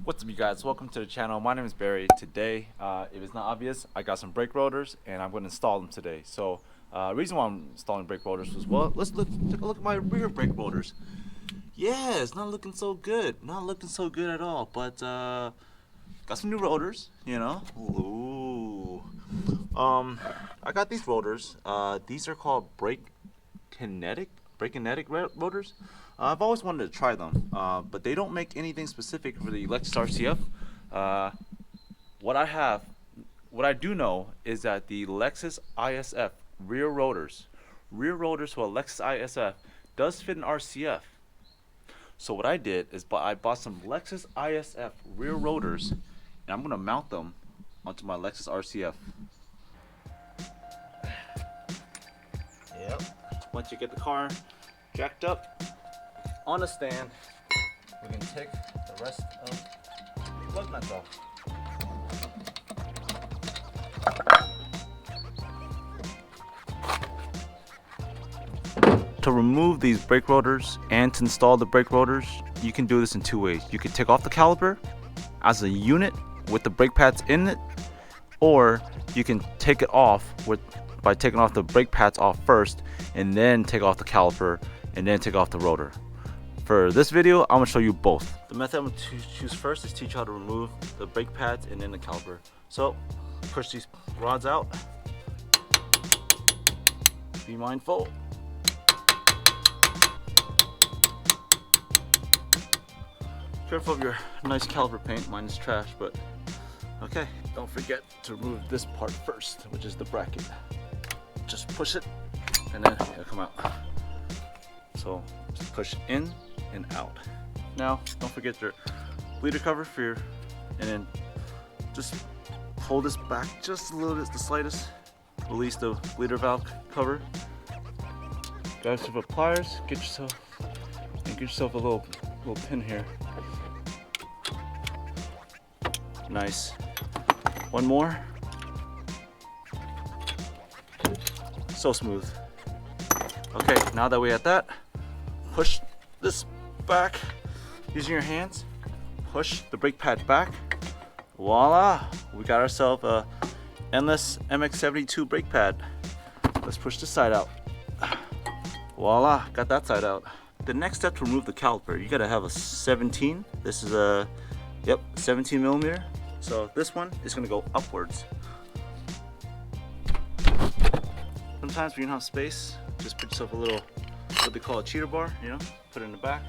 What's up, you guys? Welcome to the channel. My name is Barry. Today, if it's not obvious, I got some brake rotors and I'm going to install them today. So reason why I'm installing brake rotors was, well, take a look at my rear brake rotors. Yeah, it's not looking so good. Not looking so good at all. But got some new rotors, you know. Ooh. I got these rotors. These are called Brakenetic rotors. I've always wanted to try them, but they don't make anything specific for the Lexus RCF. What I do know is that the Lexus ISF rear rotors for a Lexus ISF does fit an RCF. So what I did is I bought some Lexus ISF rear rotors, and I'm gonna mount them onto my Lexus RCF. Yep. Once you get the car jacked up on a stand, we can take the rest of the plug nuts off. To remove these brake rotors and to install the brake rotors, you can do this in two ways. You can take off the caliper as a unit with the brake pads in it, or you can take it off by taking off the brake pads off first and then take off the caliper and then take off the rotor. For this video, I'm going to show you both. The method I'm going to choose first is teach you how to remove the brake pads and then the caliper. So, push these rods out. Be mindful. Careful of your nice caliper paint. Mine is trash, but okay. Don't forget to remove this part first, which is the bracket. Just push it, and then it'll come out. So, just push in and out. Now, don't forget your bleeder cover and then just pull this back just a little bit, the slightest. Release the bleeder valve cover. Grab some pliers, get yourself a little pin here. Nice. One more. So smooth. Okay, now that we have that, push this back using your hands. Push the brake pad back. Voila! We got ourselves a endless MX72 brake pad. Let's push this side out. Voila! Got that side out. The next step to remove the caliper, you gotta have a 17. This is a 17 millimeter. So this one is gonna go upwards. Sometimes when you don't have space, just put yourself a little, what they call a cheater bar, you know, put it in the back,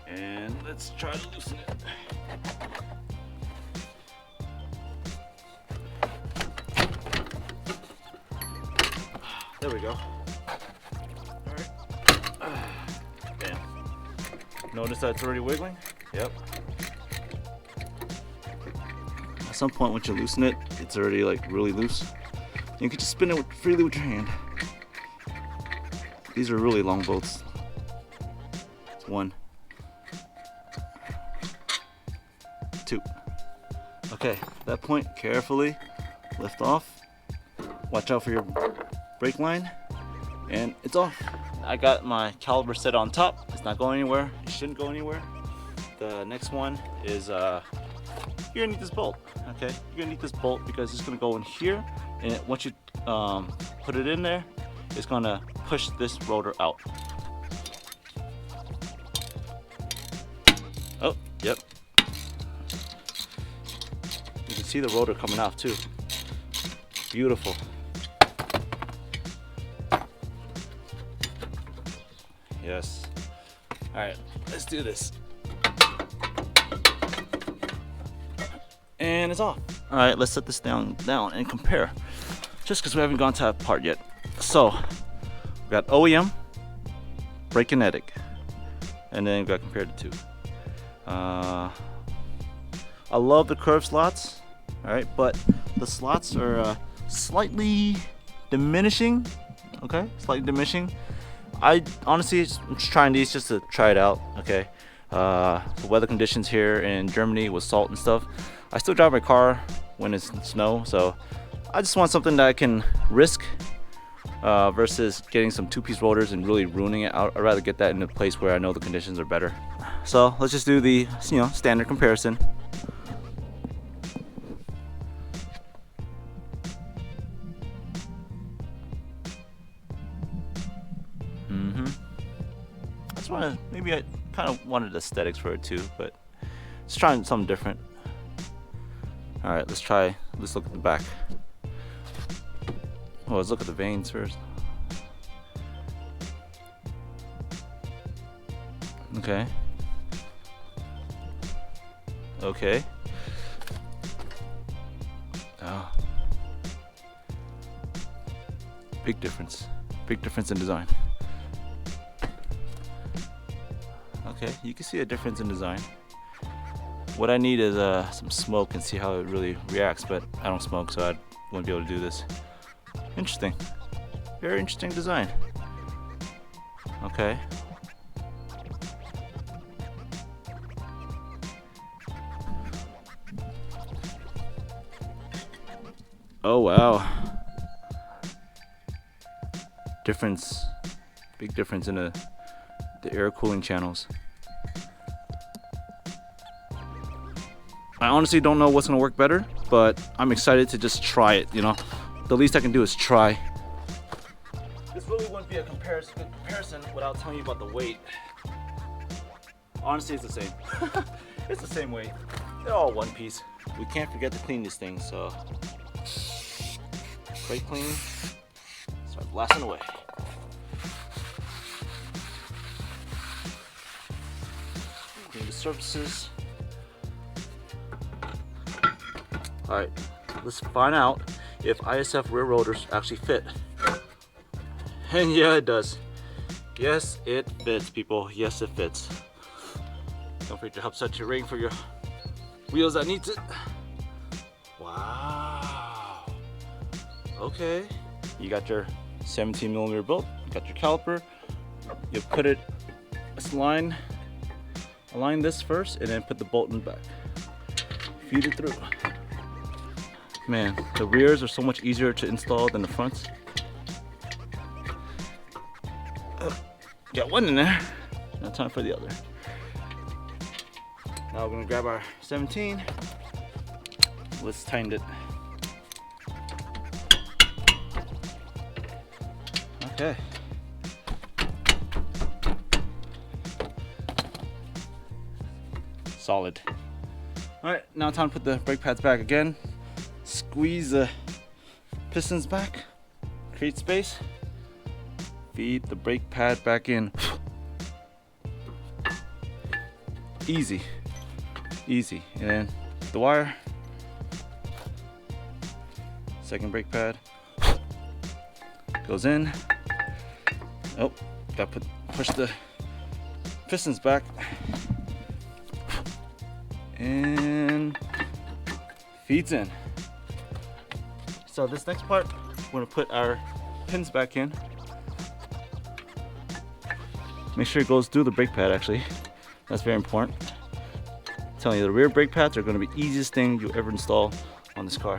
and let's try to loosen it. There we go. Alright. Bam. Notice that it's already wiggling? Yep. At some point, once you loosen it, it's already like really loose. You can just spin it freely with your hand. These are really long bolts. It's 1, 2. Okay, at that point, carefully lift off. Watch out for your brake line, and it's off. I got my caliper set on top. It's not going anywhere. It shouldn't go anywhere. The next one is you're gonna need this bolt. Okay, you're gonna need this bolt because it's gonna go in here, and once you put it in there, it's gonna push this rotor out. Oh, yep. You can see the rotor coming off too. Beautiful. Yes. All right, let's do this. And it's off. All right, let's set this down and compare. Just because we haven't gone to that part yet. So, we got OEM, Brakenetic, and then we got compared to 2. I love the curved slots, all right, but the slots are slightly diminishing. Okay, slightly diminishing. I honestly am just trying these just to try it out. Okay, the weather conditions here in Germany with salt and stuff. I still drive my car when it's snow, so I just want something that I can risk versus getting some two-piece rotors and really ruining it. I'd rather get that in a place where I know the conditions are better. So let's just do the standard comparison. wanted, maybe I kind of wanted aesthetics for it too, but just trying something different. All right, let's look at the back. Oh, let's look at the vanes first. Okay. Okay. Oh. Big difference. Big difference in design. Okay, you can see a difference in design. What I need is some smoke and see how it really reacts, but I don't smoke, so I wouldn't be able to do this. Interesting. Very interesting design. Okay. Oh wow. Difference. Big difference in the air cooling channels. I honestly don't know what's gonna work better, but I'm excited to just try it, you know. The least I can do is try. This really wouldn't be a good comparison without telling you about the weight. Honestly, it's the same. It's the same weight. They're all one piece. We can't forget to clean these things, so brake clean, start blasting away. Clean the surfaces. All right, let's find out if ISF rear rotors actually fit. And yeah, it does. Yes, it fits, people. Yes, it fits. Don't forget to help set your ring for your wheels that needs it. Wow. Okay. You got your 17mm bolt. You got your caliper. You put it, align this first, and then put the bolt in the back. Feed it through. Man, the rears are so much easier to install than the fronts. Got one in there. Now time for the other. Now we're gonna grab our 17. Let's tighten it. Okay. Solid. All right, now time to put the brake pads back again. Squeeze the pistons back, create space, feed the brake pad back in. Easy, easy. And then the wire, second brake pad goes in. Oh, gotta push the pistons back and feeds in. So this next part, we're gonna put our pins back in. Make sure it goes through the brake pad actually. That's very important. I'm telling you, the rear brake pads are gonna be the easiest thing you ever install on this car.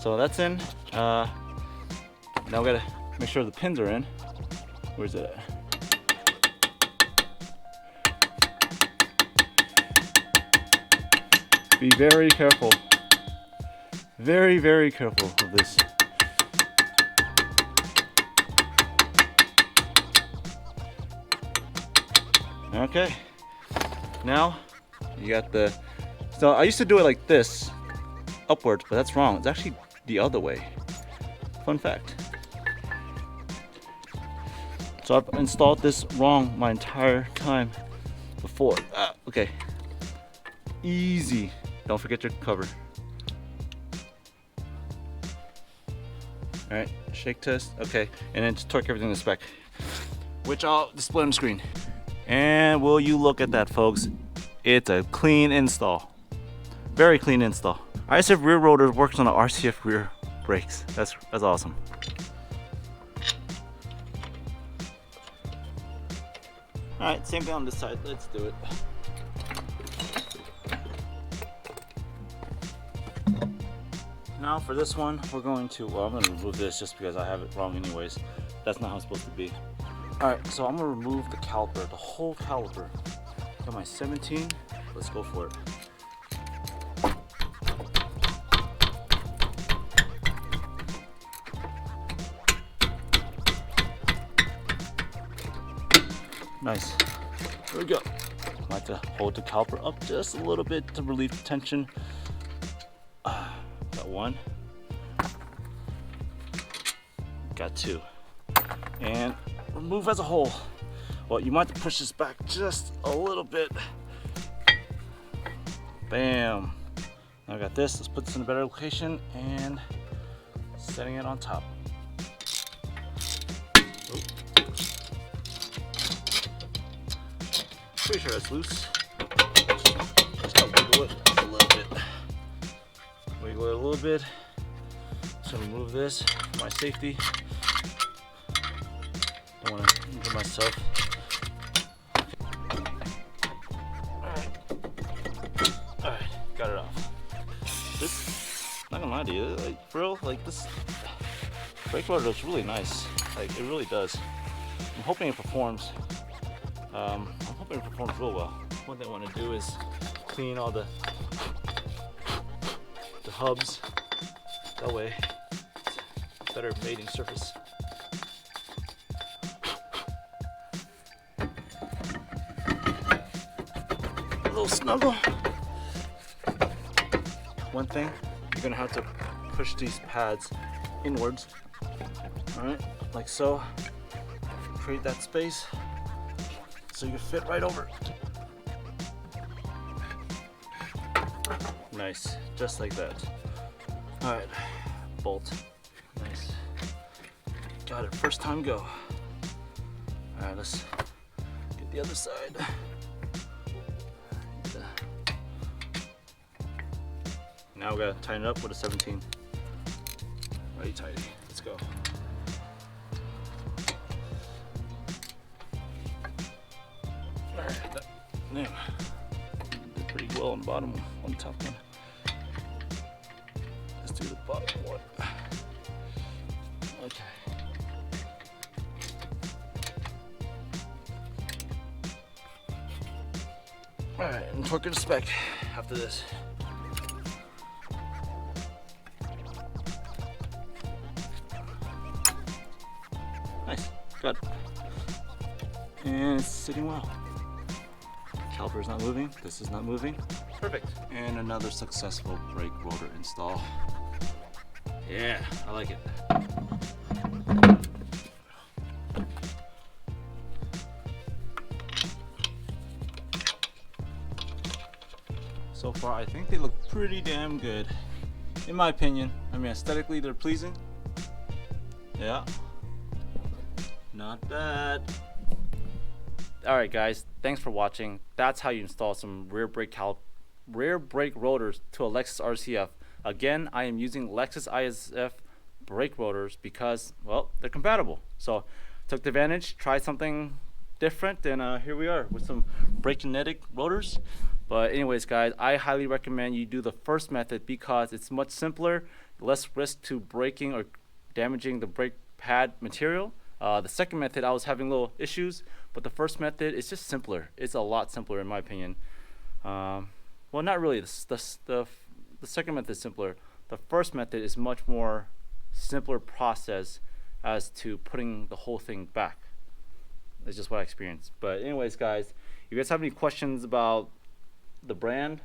So that's in. Now we gotta make sure the pins are in. Where's it at? Be very careful. Very, very careful of this. Okay. Now you got the. So I used to do it like this, upwards, but that's wrong. It's actually the other way. Fun fact. So I've installed this wrong my entire time before. Okay. Easy. Don't forget your cover. All right, shake test. Okay, and then just torque everything in the spec, which I'll display on the screen. And will you look at that, folks? It's a clean install. Very clean install. ISF rear rotor works on the RCF rear brakes. That's awesome. All right, same thing on this side. Let's do it. Now for this one, we're going to, well, I'm going to remove this just because I have it wrong anyways. That's not how it's supposed to be. All right, so I'm going to remove the caliper, the whole caliper. Got my 17, let's go for it. Nice. There we go. I like to hold the caliper up just a little bit to relieve tension. Got one. Got two. And remove as a whole. Well, you might have to push this back just a little bit. Bam. Now I got this. Let's put this in a better location and setting it on top. Pretty sure that's loose. Just gotta wiggle it a little bit. Wiggle it a little bit. Just gonna remove this for my safety. Don't want to injure myself. Alright, got it off. This, not gonna lie to you, like, for real, like, this brake rotor is really nice. Like, it really does. I'm hoping it performs. I'm hoping it performs real well. One thing I want to do is clean all the hubs. That way, it's better mating surface. A little snuggle. One thing, you're gonna have to push these pads inwards. All right, like so. Create that space so you can fit right over. Nice, just like that. All right, bolt. Nice. Got it, first time go. All right, let's get the other side. Now we gotta tighten it up with a 17. Righty tighty, let's go. Alright, that did pretty well on the bottom one, on the top one. Let's do the bottom one. Okay. Alright, and torque it to spec after this. Nice, got it. And it's sitting well. Caliper is not moving, this is not moving. Perfect. And another successful brake rotor install. Yeah, I like it. So far, I think they look pretty damn good, in my opinion. I mean, aesthetically, they're pleasing. Yeah. Not bad. Alright guys, thanks for watching. That's how you install some rear brake rotors to a Lexus RCF. Again, I am using Lexus ISF brake rotors because, well, they're compatible. So, took the advantage, tried something different, and here we are with some Brakenetic rotors. But anyways guys, I highly recommend you do the first method because it's much simpler, less risk to breaking or damaging the brake pad material. The second method, I was having little issues, but the first method is just simpler. It's a lot simpler in my opinion. Well, not really. The second method is simpler. The first method is much more simpler process as to putting the whole thing back. It's just what I experienced. But anyways, guys, if you guys have any questions about the brand,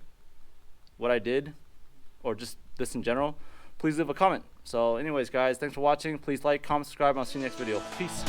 what I did, or just this in general, please leave a comment. So anyways guys, thanks for watching. Please like, comment, subscribe, and I'll see you next video. Peace.